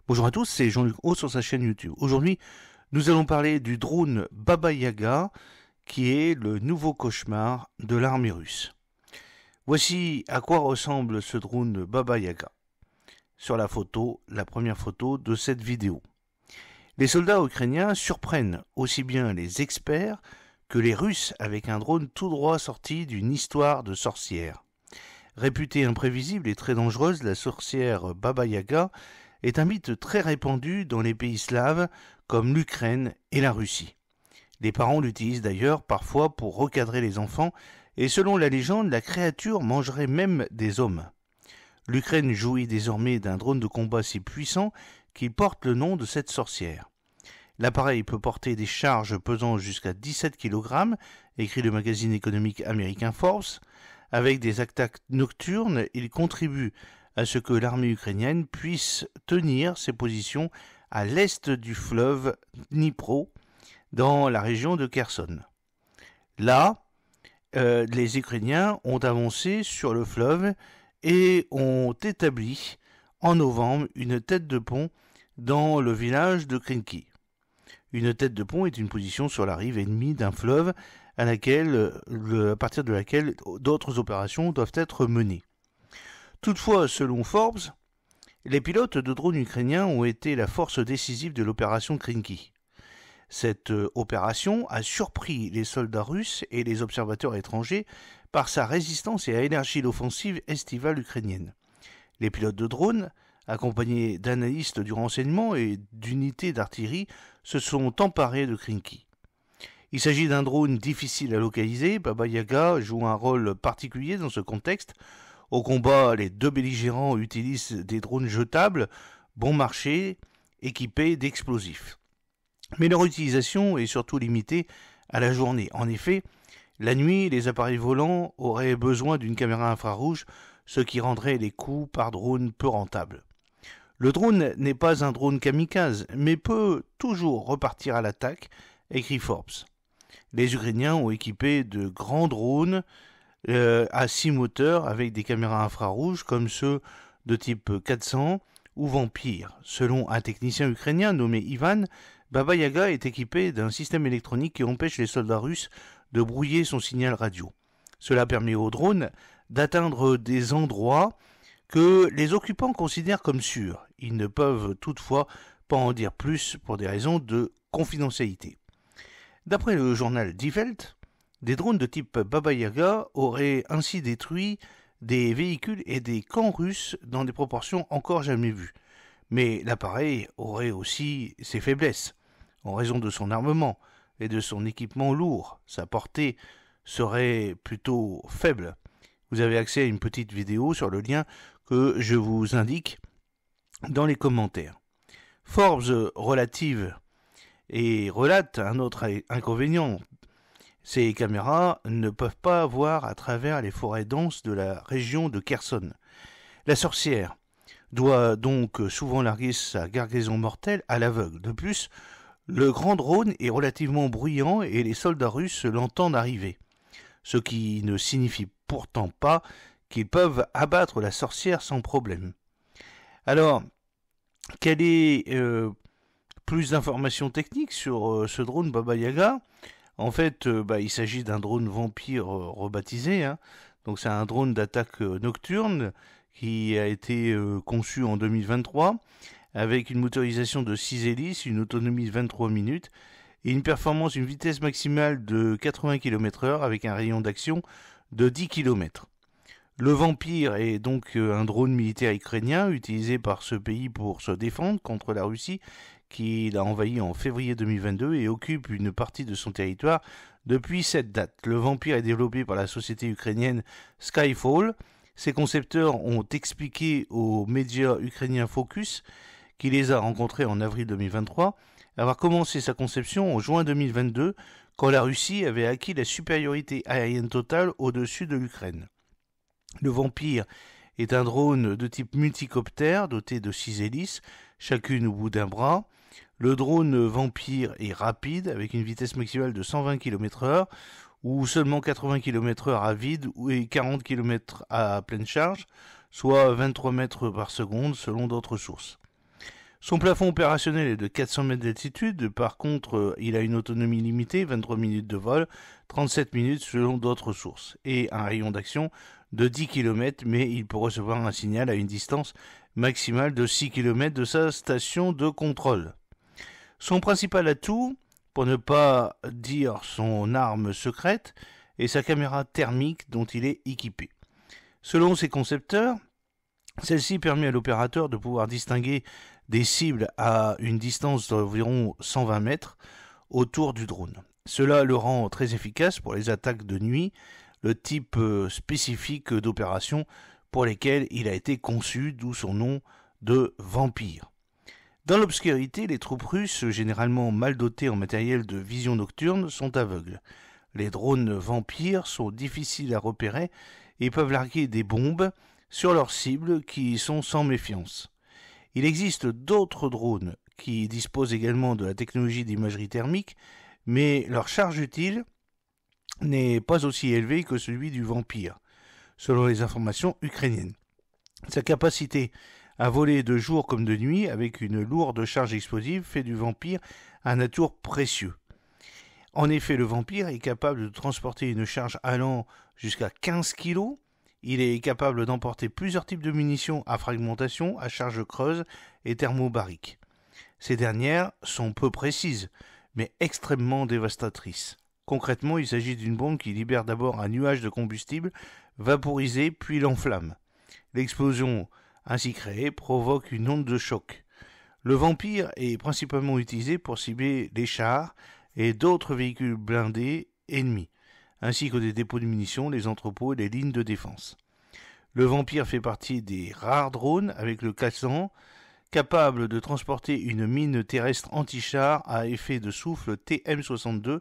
Bonjour à tous, c'est Jean-Luc Haut sur sa chaîne YouTube. Aujourd'hui, nous allons parler du drone Baba Yaga, qui est le nouveau cauchemar de l'armée russe. Voici à quoi ressemble ce drone Baba Yaga. Sur la photo, la première photo de cette vidéo. Les soldats ukrainiens surprennent aussi bien les experts que les Russes avec un drone tout droit sorti d'une histoire de sorcière. Réputée imprévisible et très dangereuse, la sorcière Baba Yaga est un mythe très répandu dans les pays slaves comme l'Ukraine et la Russie. Les parents l'utilisent d'ailleurs parfois pour recadrer les enfants et selon la légende, la créature mangerait même des hommes. L'Ukraine jouit désormais d'un drone de combat si puissant qu'il porte le nom de cette sorcière. L'appareil peut porter des charges pesant jusqu'à 17 kg, écrit le magazine économique américain Forbes. Avec des attaques nocturnes, il contribue à ce que l'armée ukrainienne puisse tenir ses positions à l'est du fleuve Dnipro, dans la région de Kherson. Là, les Ukrainiens ont avancé sur le fleuve et ont établi en novembre une tête de pont dans le village de Krinky. Une tête de pont est une position sur la rive ennemie d'un fleuve à partir de laquelle d'autres opérations doivent être menées. Toutefois, selon Forbes, les pilotes de drones ukrainiens ont été la force décisive de l'opération Krinky. Cette opération a surpris les soldats russes et les observateurs étrangers par sa résistance et a élargi l'offensive estivale ukrainienne. Les pilotes de drones, accompagnés d'analystes du renseignement et d'unités d'artillerie, se sont emparés de Krinky. Il s'agit d'un drone difficile à localiser. Baba Yaga joue un rôle particulier dans ce contexte. Au combat, les deux belligérants utilisent des drones jetables, bon marché, équipés d'explosifs. Mais leur utilisation est surtout limitée à la journée. En effet, la nuit, les appareils volants auraient besoin d'une caméra infrarouge, ce qui rendrait les coups par drone peu rentables. Le drone n'est pas un drone kamikaze, mais peut toujours repartir à l'attaque, écrit Forbes. Les Ukrainiens ont équipé de grands drones à 6 moteurs avec des caméras infrarouges comme ceux de type 400 ou Vampire. Selon un technicien ukrainien nommé Ivan, Baba Yaga est équipé d'un système électronique qui empêche les soldats russes de brouiller son signal radio. Cela permet aux drones d'atteindre des endroits que les occupants considèrent comme sûrs. Ils ne peuvent toutefois pas en dire plus pour des raisons de confidentialité. D'après le journal Die Welt, des drones de type Baba Yaga auraient ainsi détruit des véhicules et des camps russes dans des proportions encore jamais vues. Mais l'appareil aurait aussi ses faiblesses. En raison de son armement et de son équipement lourd, sa portée serait plutôt faible. Vous avez accès à une petite vidéo sur le lien que je vous indique dans les commentaires. Forbes relate un autre inconvénient. Ces caméras ne peuvent pas voir à travers les forêts denses de la région de Kherson. La sorcière doit donc souvent larguer sa cargaison mortelle à l'aveugle. De plus, le grand drone est relativement bruyant et les soldats russes l'entendent arriver, ce qui ne signifie pourtant pas qu'ils peuvent abattre la sorcière sans problème. Alors, quelle est plus d'informations techniques sur ce drone Baba Yaga? En fait, il s'agit d'un drone vampire rebaptisé. Donc c'est un drone d'attaque nocturne qui a été conçu en 2023 avec une motorisation de 6 hélices, une autonomie de 23 minutes et une vitesse maximale de 80 km/h avec un rayon d'action de 10 km. Le Vampire est donc un drone militaire ukrainien utilisé par ce pays pour se défendre contre la Russie qui l'a envahi en février 2022 et occupe une partie de son territoire depuis cette date. Le Vampire est développé par la société ukrainienne Skyfall. Ses concepteurs ont expliqué aux médias ukrainiens Focus, qui les a rencontrés en avril 2023, avoir commencé sa conception en juin 2022, quand la Russie avait acquis la supériorité aérienne totale au-dessus de l'Ukraine. Le Vampire est un drone de type multicoptère doté de 6 hélices, chacune au bout d'un bras. Le drone Vampire est rapide avec une vitesse maximale de 120 km/h ou seulement 80 km/h à vide et 40 km à pleine charge, soit 23 mètres par seconde selon d'autres sources. Son plafond opérationnel est de 400 mètres d'altitude, par contre il a une autonomie limitée, 23 minutes de vol, 37 minutes selon d'autres sources, et un rayon d'action de 10 km, mais il peut recevoir un signal à une distance maximale de 6 km de sa station de contrôle. Son principal atout, pour ne pas dire son arme secrète, est sa caméra thermique dont il est équipé. Selon ses concepteurs, celle-ci permet à l'opérateur de pouvoir distinguer des cibles à une distance d'environ 120 mètres autour du drone. Cela le rend très efficace pour les attaques de nuit, le type spécifique d'opération pour lesquelles il a été conçu, d'où son nom de vampire. Dans l'obscurité, les troupes russes, généralement mal dotées en matériel de vision nocturne, sont aveugles. Les drones vampires sont difficiles à repérer et peuvent larguer des bombes sur leurs cibles qui sont sans méfiance. Il existe d'autres drones qui disposent également de la technologie d'imagerie thermique, mais leur charge utile n'est pas aussi élevée que celui du vampire, selon les informations ukrainiennes. Sa capacité à voler de jour comme de nuit avec une lourde charge explosive fait du vampire un atout précieux. En effet, le vampire est capable de transporter une charge allant jusqu'à 15 kg. Il est capable d'emporter plusieurs types de munitions à fragmentation, à charge creuse et thermobarique. Ces dernières sont peu précises, mais extrêmement dévastatrices. Concrètement, il s'agit d'une bombe qui libère d'abord un nuage de combustible vaporisé puis l'enflamme. L'explosion ainsi créée provoque une onde de choc. Le vampire est principalement utilisé pour cibler les chars et d'autres véhicules blindés ennemis, ainsi que des dépôts de munitions, les entrepôts et les lignes de défense. Le vampire fait partie des rares drones avec le caisson capable de transporter une mine terrestre anti-char à effet de souffle TM62,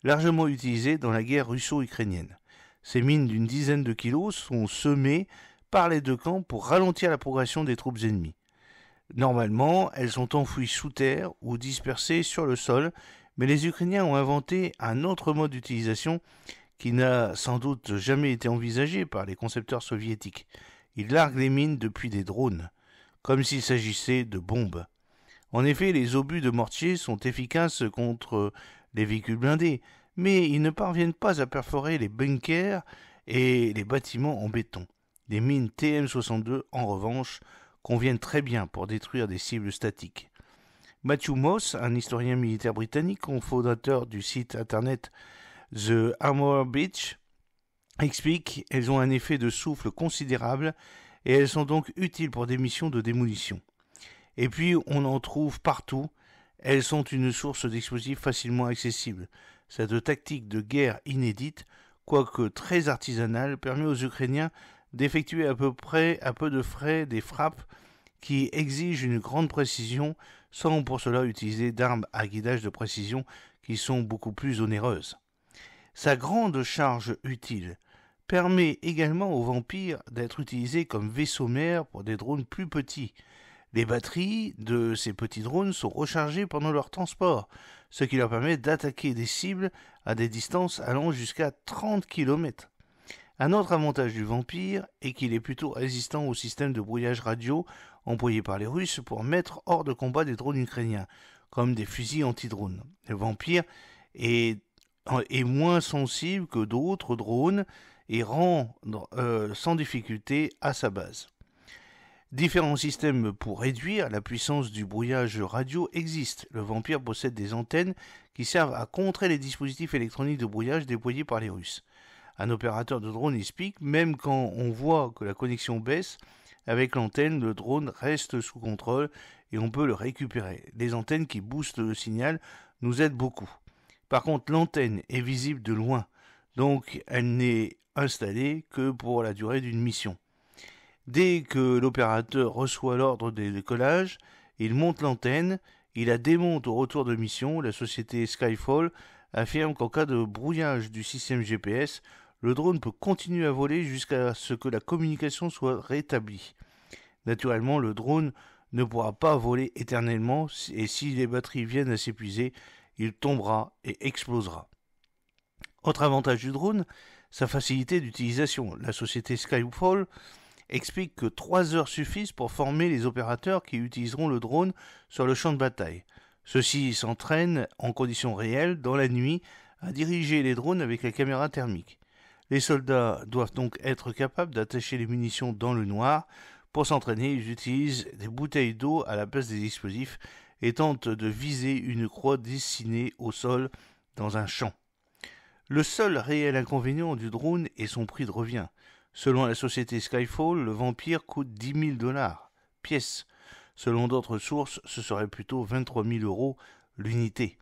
largement utilisée dans la guerre russo-ukrainienne. Ces mines d'une dizaine de kilos sont semées par les deux camps pour ralentir la progression des troupes ennemies. Normalement, elles sont enfouies sous terre ou dispersées sur le sol, mais les Ukrainiens ont inventé un autre mode d'utilisation qui n'a sans doute jamais été envisagé par les concepteurs soviétiques. Ils larguent les mines depuis des drones, comme s'il s'agissait de bombes. En effet, les obus de mortier sont efficaces contre les véhicules blindés, mais ils ne parviennent pas à perforer les bunkers et les bâtiments en béton. Les mines TM62, en revanche, conviennent très bien pour détruire des cibles statiques. Matthew Moss, un historien militaire britannique, cofondateur du site internet The Armor Beach, explique qu'elles ont un effet de souffle considérable et elles sont donc utiles pour des missions de démolition. Et puis on en trouve partout, elles sont une source d'explosifs facilement accessible. Cette tactique de guerre inédite, quoique très artisanale, permet aux Ukrainiens d'effectuer à peu de frais des frappes qui exigent une grande précision sans pour cela utiliser d'armes à guidage de précision qui sont beaucoup plus onéreuses. Sa grande charge utile permet également aux vampires d'être utilisés comme vaisseaux-mères pour des drones plus petits. Les batteries de ces petits drones sont rechargées pendant leur transport, ce qui leur permet d'attaquer des cibles à des distances allant jusqu'à 30 km. Un autre avantage du vampire est qu'il est plutôt résistant au système de brouillage radio employé par les Russes pour mettre hors de combat des drones ukrainiens, comme des fusils anti-drones. Le vampire est moins sensible que d'autres drones et rend sans difficulté à sa base. Différents systèmes pour réduire la puissance du brouillage radio existent. Le vampire possède des antennes qui servent à contrer les dispositifs électroniques de brouillage déployés par les Russes. Un opérateur de drone explique, même quand on voit que la connexion baisse, avec l'antenne, le drone reste sous contrôle et on peut le récupérer. Les antennes qui boostent le signal nous aident beaucoup. Par contre, l'antenne est visible de loin, donc elle n'est installée que pour la durée d'une mission. Dès que l'opérateur reçoit l'ordre de décollage, il monte l'antenne, il la démonte au retour de mission. La société Skyfall affirme qu'en cas de brouillage du système GPS, le drone peut continuer à voler jusqu'à ce que la communication soit rétablie. Naturellement, le drone ne pourra pas voler éternellement et si les batteries viennent à s'épuiser, il tombera et explosera. Autre avantage du drone, sa facilité d'utilisation. La société Skyfall explique que 3 heures suffisent pour former les opérateurs qui utiliseront le drone sur le champ de bataille. Ceux-ci s'entraînent en conditions réelles, dans la nuit, à diriger les drones avec la caméra thermique. Les soldats doivent donc être capables d'attacher les munitions dans le noir. Pour s'entraîner, ils utilisent des bouteilles d'eau à la place des explosifs et tentent de viser une croix dessinée au sol dans un champ. Le seul réel inconvénient du drone est son prix de revient. Selon la société Skyfall, le Vampire coûte 10 000 $ pièce. Selon d'autres sources, ce serait plutôt 23 000 € l'unité,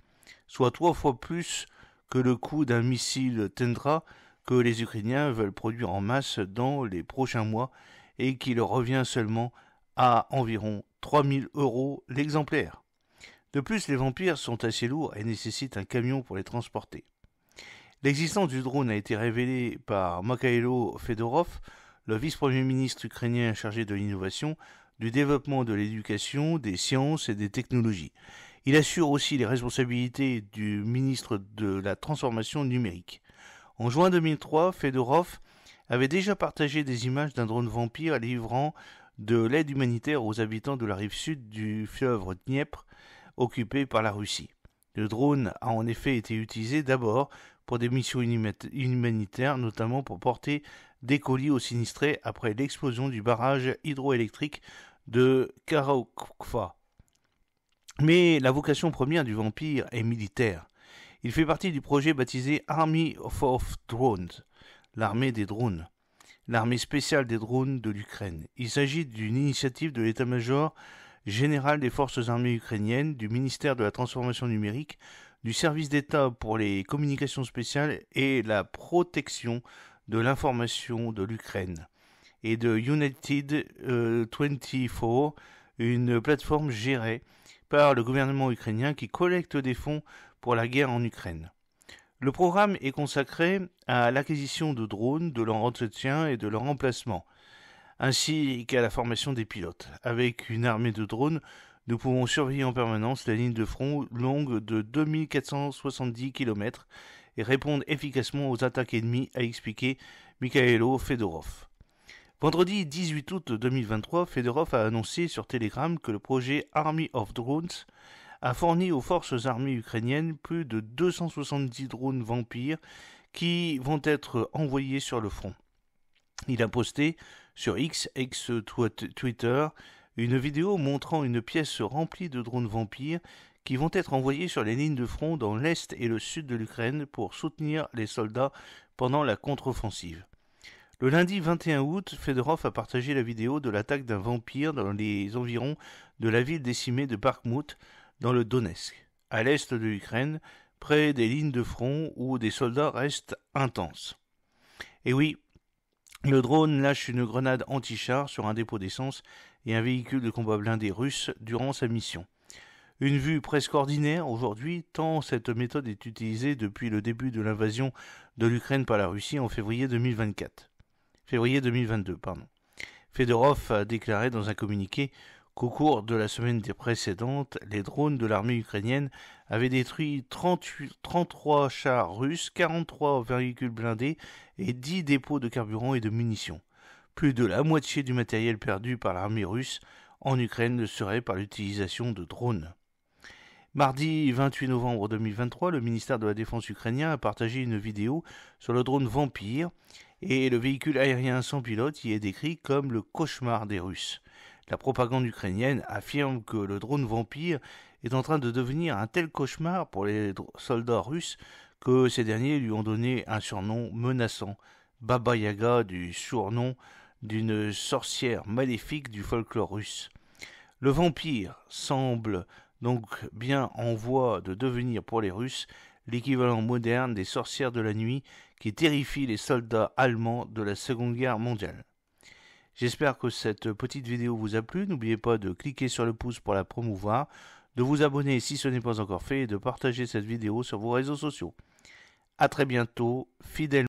soit 3 fois plus que le coût d'un missile Tundra que les Ukrainiens veulent produire en masse dans les prochains mois et qui leur revient seulement à environ 3 000 € l'exemplaire. De plus, les Vampires sont assez lourds et nécessitent un camion pour les transporter. L'existence du drone a été révélée par Mikhailo Fedorov, le vice-premier ministre ukrainien chargé de l'innovation, du développement de l'éducation, des sciences et des technologies. Il assure aussi les responsabilités du ministre de la transformation numérique. En juin 2003, Fedorov avait déjà partagé des images d'un drone Vampire livrant de l'aide humanitaire aux habitants de la rive sud du fleuve Dniepr, occupé par la Russie. Le drone a en effet été utilisé d'abord pour des missions humanitaires, notamment pour porter des colis aux sinistrés après l'explosion du barrage hydroélectrique de Karaokva. Mais la vocation première du Vampire est militaire. Il fait partie du projet baptisé Army of Drones, l'armée des drones, l'armée spéciale des drones de l'Ukraine. Il s'agit d'une initiative de l'état-major général des forces armées ukrainiennes, du ministère de la transformation numérique, du service d'État pour les communications spéciales et la protection de l'information de l'Ukraine, et de United 24, une plateforme gérée par le gouvernement ukrainien qui collecte des fonds pour la guerre en Ukraine. Le programme est consacré à l'acquisition de drones, de leur entretien et de leur emplacement, ainsi qu'à la formation des pilotes. Avec une armée de drones, nous pouvons surveiller en permanence la ligne de front longue de 2470 km et répondre efficacement aux attaques ennemies, a expliqué Mikhailo Fedorov. Vendredi 18 août 2023, Fedorov a annoncé sur Telegram que le projet Army of Drones a fourni aux forces armées ukrainiennes plus de 270 drones Vampires qui vont être envoyés sur le front. Il a posté sur X, ex-Twitter, une vidéo montrant une pièce remplie de drones Vampires qui vont être envoyés sur les lignes de front dans l'est et le sud de l'Ukraine pour soutenir les soldats pendant la contre-offensive. Le lundi 21 août, Fedorov a partagé la vidéo de l'attaque d'un Vampire dans les environs de la ville décimée de Bakhmut, dans le Donetsk, à l'est de l'Ukraine, près des lignes de front où des soldats restent intenses. Et oui, le drone lâche une grenade anti-char sur un dépôt d'essence et un véhicule de combat blindé russe durant sa mission. Une vue presque ordinaire aujourd'hui, tant cette méthode est utilisée depuis le début de l'invasion de l'Ukraine par la Russie en février 2022. Fedorov a déclaré dans un communiqué qu'au cours de la semaine précédente, les drones de l'armée ukrainienne avaient détruit 33 chars russes, 43 véhicules blindés et 10 dépôts de carburant et de munitions. Plus de la moitié du matériel perdu par l'armée russe en Ukraine le serait par l'utilisation de drones. Mardi 28 novembre 2023, le ministère de la Défense ukrainien a partagé une vidéo sur le drone Vampire et le véhicule aérien sans pilote y est décrit comme le cauchemar des Russes. La propagande ukrainienne affirme que le drone Vampire est en train de devenir un tel cauchemar pour les soldats russes que ces derniers lui ont donné un surnom menaçant, Baba Yaga, du surnom d'une sorcière maléfique du folklore russe. Le Vampire semble donc bien en voie de devenir pour les Russes l'équivalent moderne des sorcières de la nuit qui terrifient les soldats allemands de la Seconde Guerre mondiale. J'espère que cette petite vidéo vous a plu. N'oubliez pas de cliquer sur le pouce pour la promouvoir, de vous abonner si ce n'est pas encore fait et de partager cette vidéo sur vos réseaux sociaux. À très bientôt, fidèlement.